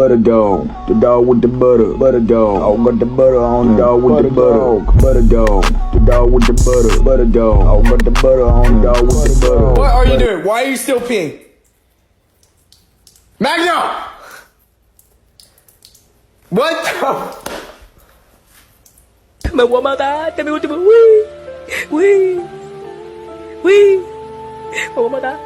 Butter dog, the dog with the butter. Butter dog, I got the butter on the dog with the butter. Butter dog, the dog with the butter. Butter dog, I got the butter on the dog with the butter. What are you doing? Why are you still peeing? Magno! What the? Me voy a matar, te me voy a matar. Me voy a matar.